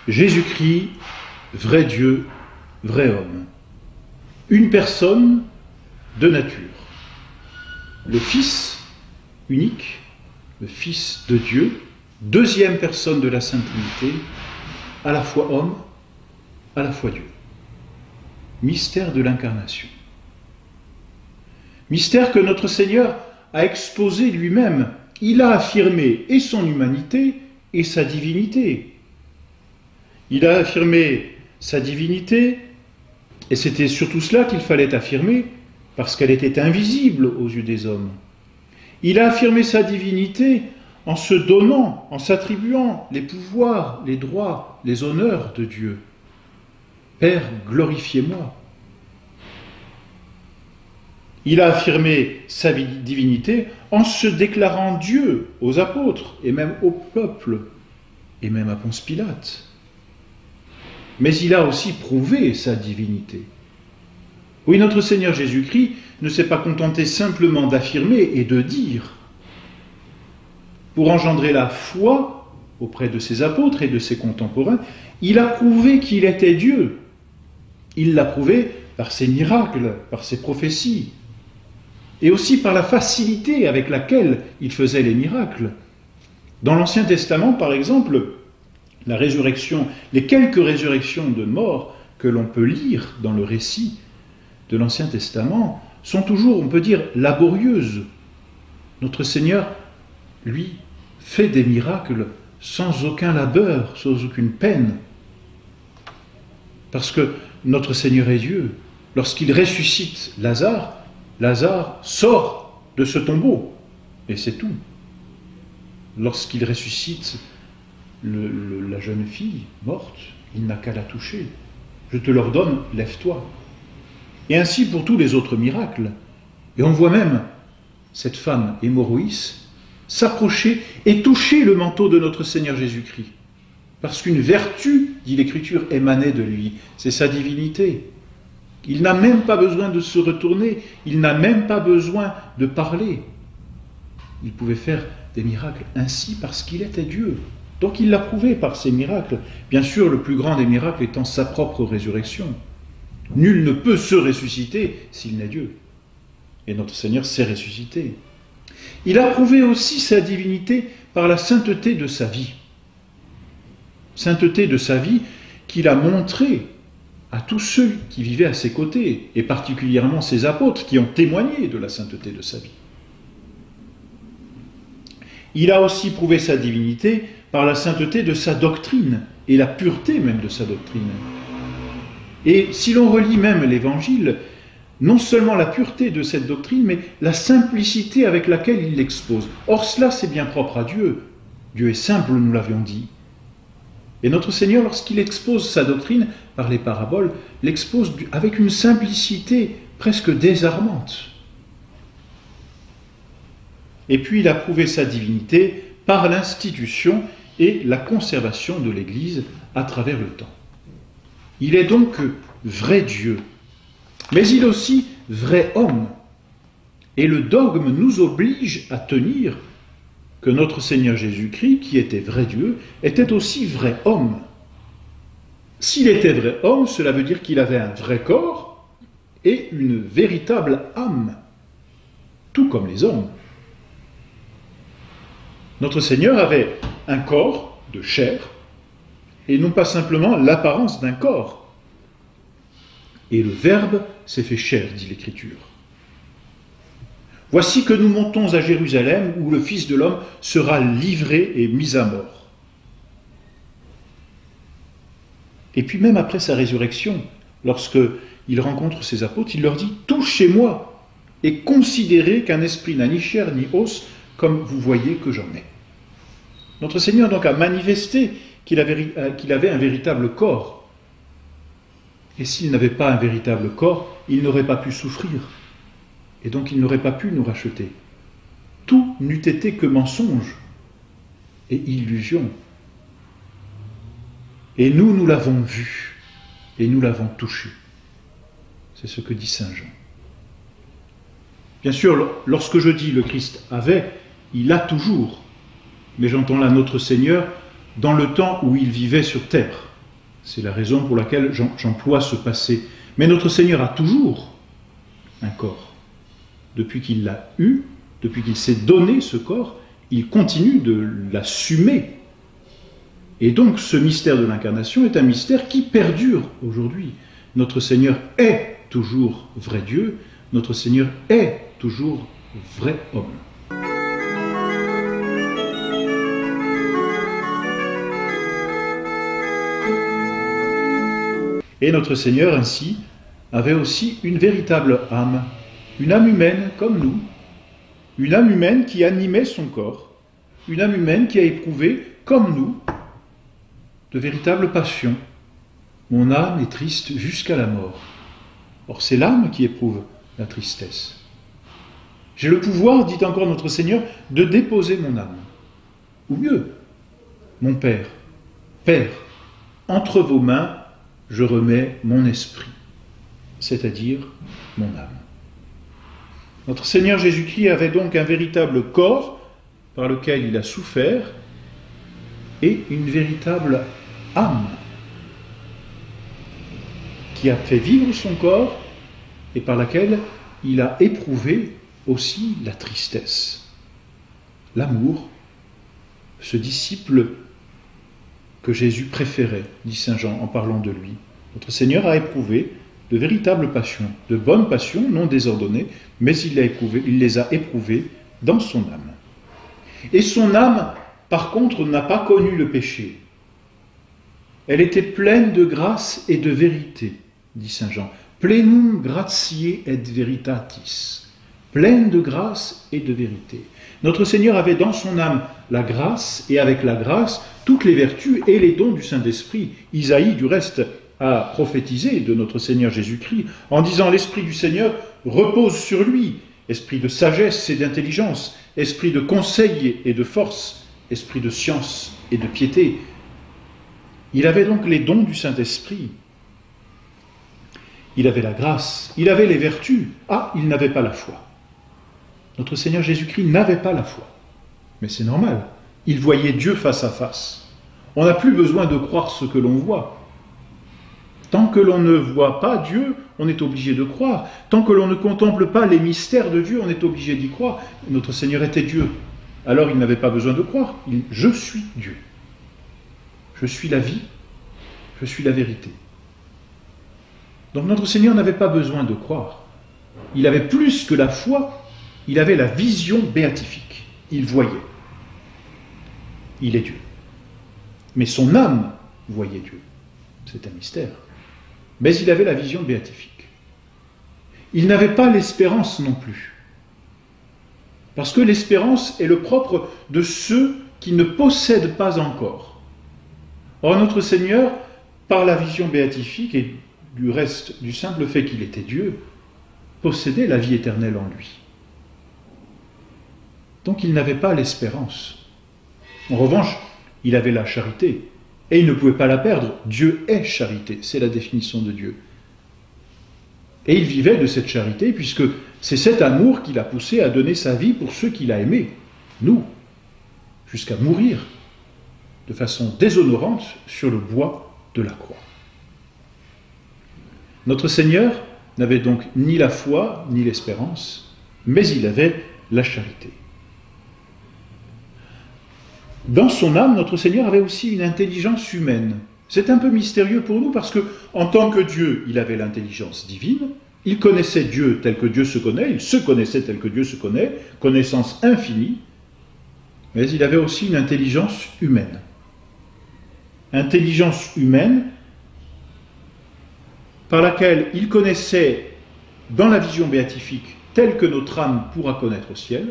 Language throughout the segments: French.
Jésus-Christ, vrai Dieu, vrai homme. Une personne, deux natures. Le Fils unique, le Fils de Dieu, deuxième personne de la Sainte Trinité, à la fois homme, à la fois Dieu. Mystère de l'incarnation. Mystère que notre Seigneur a exposé lui-même. Il a affirmé et son humanité et sa divinité. Il a affirmé sa divinité, et c'était surtout cela qu'il fallait affirmer, parce qu'elle était invisible aux yeux des hommes. Il a affirmé sa divinité en se donnant, en s'attribuant les pouvoirs, les droits, les honneurs de Dieu. Père, glorifiez-moi. Il a affirmé sa divinité en se déclarant Dieu aux apôtres, et même au peuple, et même à Ponce Pilate. Mais il a aussi prouvé sa divinité. Oui, notre Seigneur Jésus-Christ ne s'est pas contenté simplement d'affirmer et de dire. Pour engendrer la foi auprès de ses apôtres et de ses contemporains, il a prouvé qu'il était Dieu. Il l'a prouvé par ses miracles, par ses prophéties, et aussi par la facilité avec laquelle il faisait les miracles. Dans l'Ancien Testament, par exemple, la résurrection, les quelques résurrections de morts que l'on peut lire dans le récit de l'Ancien Testament sont toujours, on peut dire, laborieuses. Notre Seigneur, lui, fait des miracles sans aucun labeur, sans aucune peine. Parce que notre Seigneur est Dieu. Lorsqu'il ressuscite Lazare, Lazare sort de ce tombeau, et c'est tout. Lorsqu'il ressuscite la jeune fille morte, il n'a qu'à la toucher. Je te l'ordonne, lève-toi. Et ainsi pour tous les autres miracles. Et on voit même cette femme hémorroïs s'approcher et toucher le manteau de notre Seigneur Jésus-Christ. Parce qu'une vertu, dit l'Écriture, émanait de lui. C'est sa divinité. Il n'a même pas besoin de se retourner, il n'a même pas besoin de parler. Il pouvait faire des miracles ainsi parce qu'il était Dieu. Donc il l'a prouvé par ses miracles. Bien sûr, le plus grand des miracles étant sa propre résurrection. Nul ne peut se ressusciter s'il n'est Dieu. Et notre Seigneur s'est ressuscité. Il a prouvé aussi sa divinité par la sainteté de sa vie. Sainteté de sa vie qu'il a montrée à tous ceux qui vivaient à ses côtés, et particulièrement ses apôtres qui ont témoigné de la sainteté de sa vie. Il a aussi prouvé sa divinité par la sainteté de sa doctrine, et la pureté même de sa doctrine. Et si l'on relit même l'Évangile, non seulement la pureté de cette doctrine, mais la simplicité avec laquelle il l'expose. Or cela, c'est bien propre à Dieu. Dieu est simple, nous l'avions dit. Et notre Seigneur, lorsqu'il expose sa doctrine par les paraboles, l'expose avec une simplicité presque désarmante. Et puis il a prouvé sa divinité par l'institution et la conservation de l'Église à travers le temps. Il est donc vrai Dieu, mais il est aussi vrai homme. Et le dogme nous oblige à tenir que notre Seigneur Jésus-Christ, qui était vrai Dieu, était aussi vrai homme. S'il était vrai homme, cela veut dire qu'il avait un vrai corps et une véritable âme, tout comme les hommes. Notre Seigneur avait un corps de chair, et non pas simplement l'apparence d'un corps. Et le Verbe s'est fait chair, dit l'Écriture. Voici que nous montons à Jérusalem, où le Fils de l'homme sera livré et mis à mort. Et puis même après sa résurrection, lorsqu'il rencontre ses apôtres, il leur dit « Touchez-moi et considérez qu'un esprit n'a ni chair ni os, comme vous voyez que j'en ai. » Notre Seigneur donc a manifesté qu'il avait un véritable corps. Et s'il n'avait pas un véritable corps, il n'aurait pas pu souffrir. Et donc il n'aurait pas pu nous racheter. Tout n'eût été que mensonge et illusion. Et nous l'avons vu, et nous l'avons touché. C'est ce que dit Saint Jean. Bien sûr, lorsque je dis le Christ avait, il a toujours. Mais j'entends là notre Seigneur dans le temps où il vivait sur terre. C'est la raison pour laquelle j'emploie ce passé. Mais notre Seigneur a toujours un corps. Depuis qu'il l'a eu, depuis qu'il s'est donné ce corps, il continue de l'assumer. Et donc ce mystère de l'incarnation est un mystère qui perdure aujourd'hui. Notre Seigneur est toujours vrai Dieu, notre Seigneur est toujours vrai homme. Et notre Seigneur, ainsi, avait aussi une véritable âme, une âme humaine comme nous, une âme humaine qui animait son corps, une âme humaine qui a éprouvé, comme nous, de véritables passions. Mon âme est triste jusqu'à la mort. Or, c'est l'âme qui éprouve la tristesse. J'ai le pouvoir, dit encore notre Seigneur, de déposer mon âme. Ou mieux, mon Père, Père, entre vos mains, je remets mon esprit, c'est-à-dire mon âme. Notre Seigneur Jésus-Christ avait donc un véritable corps par lequel il a souffert et une véritable âme qui a fait vivre son corps et par laquelle il a éprouvé aussi la tristesse. L'amour, ce disciple que Jésus préférait, dit saint Jean en parlant de lui. Notre Seigneur a éprouvé de véritables passions, de bonnes passions non désordonnées, mais il les a éprouvées dans son âme. Et son âme, par contre, n'a pas connu le péché. Elle était pleine de grâce et de vérité, dit saint Jean. Plenum gratiae et veritatis. Pleine de grâce et de vérité. Notre Seigneur avait dans son âme la grâce, et avec la grâce, toutes les vertus et les dons du Saint-Esprit. Isaïe, du reste, a prophétisé de notre Seigneur Jésus-Christ en disant « L'Esprit du Seigneur repose sur lui, esprit de sagesse et d'intelligence, esprit de conseil et de force, esprit de science et de piété. » Il avait donc les dons du Saint-Esprit. Il avait la grâce, il avait les vertus. Ah, il n'avait pas la foi. Notre Seigneur Jésus-Christ n'avait pas la foi. Mais c'est normal. Il voyait Dieu face à face. On n'a plus besoin de croire ce que l'on voit. Tant que l'on ne voit pas Dieu, on est obligé de croire. Tant que l'on ne contemple pas les mystères de Dieu, on est obligé d'y croire. Notre Seigneur était Dieu. Alors il n'avait pas besoin de croire. Je suis Dieu. Je suis la vie. Je suis la vérité. Donc notre Seigneur n'avait pas besoin de croire. Il avait plus que la foi, il avait la vision béatifique. Il voyait. Il est Dieu. Mais son âme voyait Dieu. C'est un mystère. Mais il avait la vision béatifique. Il n'avait pas l'espérance non plus. Parce que l'espérance est le propre de ceux qui ne possèdent pas encore. Or notre Seigneur, par la vision béatifique et du reste du simple fait qu'il était Dieu, possédait la vie éternelle en lui. Donc il n'avait pas l'espérance. En revanche, il avait la charité, et il ne pouvait pas la perdre. Dieu est charité, c'est la définition de Dieu. Et il vivait de cette charité, puisque c'est cet amour qui l'a poussé à donner sa vie pour ceux qu'il a aimés, nous, jusqu'à mourir de façon déshonorante sur le bois de la croix. Notre Seigneur n'avait donc ni la foi, ni l'espérance, mais il avait la charité. Dans son âme, notre Seigneur avait aussi une intelligence humaine. C'est un peu mystérieux pour nous parce que, en tant que Dieu, il avait l'intelligence divine, il connaissait Dieu tel que Dieu se connaît, il se connaissait tel que Dieu se connaît, connaissance infinie, mais il avait aussi une intelligence humaine. Intelligence humaine par laquelle il connaissait, dans la vision béatifique, telle que notre âme pourra connaître au ciel,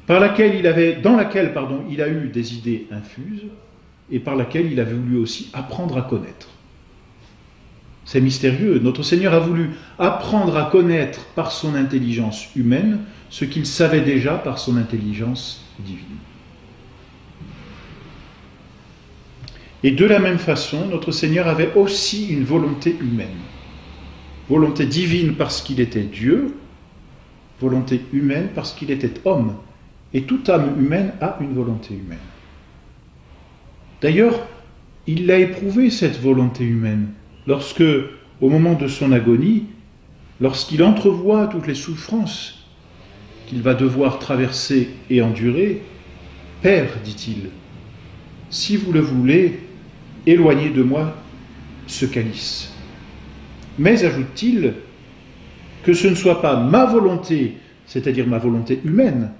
dans laquelle il a eu des idées infuses, et par laquelle il avait voulu aussi apprendre à connaître. C'est mystérieux. Notre Seigneur a voulu apprendre à connaître par son intelligence humaine ce qu'il savait déjà par son intelligence divine. Et de la même façon, notre Seigneur avait aussi une volonté humaine. Volonté divine parce qu'il était Dieu, volonté humaine parce qu'il était homme. Et toute âme humaine a une volonté humaine. D'ailleurs, il l'a éprouvé, cette volonté humaine, lorsque, au moment de son agonie, lorsqu'il entrevoit toutes les souffrances qu'il va devoir traverser et endurer, « Père, dit-il, si vous le voulez, éloignez de moi ce calice. » Mais, ajoute-t-il, que ce ne soit pas ma volonté, c'est-à-dire ma volonté humaine,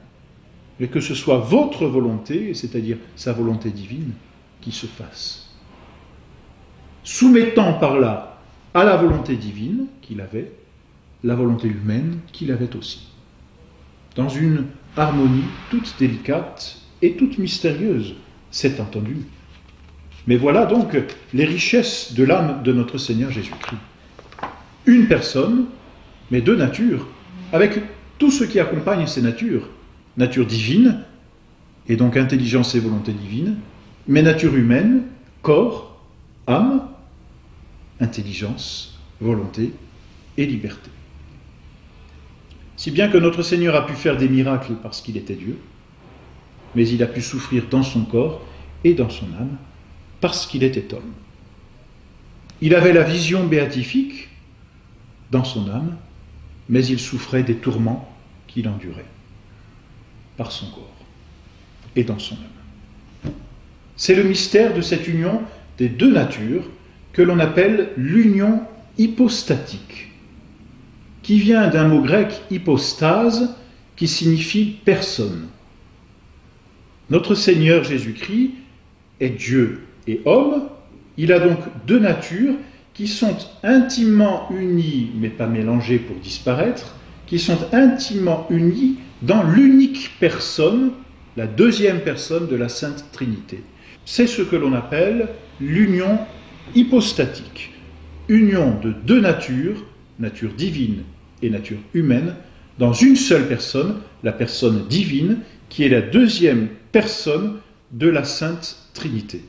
mais que ce soit votre volonté, c'est-à-dire sa volonté divine, qui se fasse. Soumettant par là à la volonté divine qu'il avait, la volonté humaine qu'il avait aussi. Dans une harmonie toute délicate et toute mystérieuse, c'est entendu. Mais voilà donc les richesses de l'âme de notre Seigneur Jésus-Christ. Une personne, mais deux natures, avec tout ce qui accompagne ces natures. Nature divine, et donc intelligence et volonté divine, mais nature humaine, corps, âme, intelligence, volonté et liberté. Si bien que notre Seigneur a pu faire des miracles parce qu'il était Dieu, mais il a pu souffrir dans son corps et dans son âme parce qu'il était homme. Il avait la vision béatifique dans son âme, mais il souffrait des tourments qu'il endurait par son corps et dans son âme. C'est le mystère de cette union des deux natures que l'on appelle l'union hypostatique, qui vient d'un mot grec hypostase, qui signifie personne. Notre Seigneur Jésus-Christ est Dieu et homme, il a donc deux natures qui sont intimement unies, mais pas mélangées pour disparaître, qui sont intimement unies dans l'unique personne, la deuxième personne de la Sainte Trinité. C'est ce que l'on appelle l'union hypostatique, union de deux natures, nature divine et nature humaine, dans une seule personne, la personne divine, qui est la deuxième personne de la Sainte Trinité.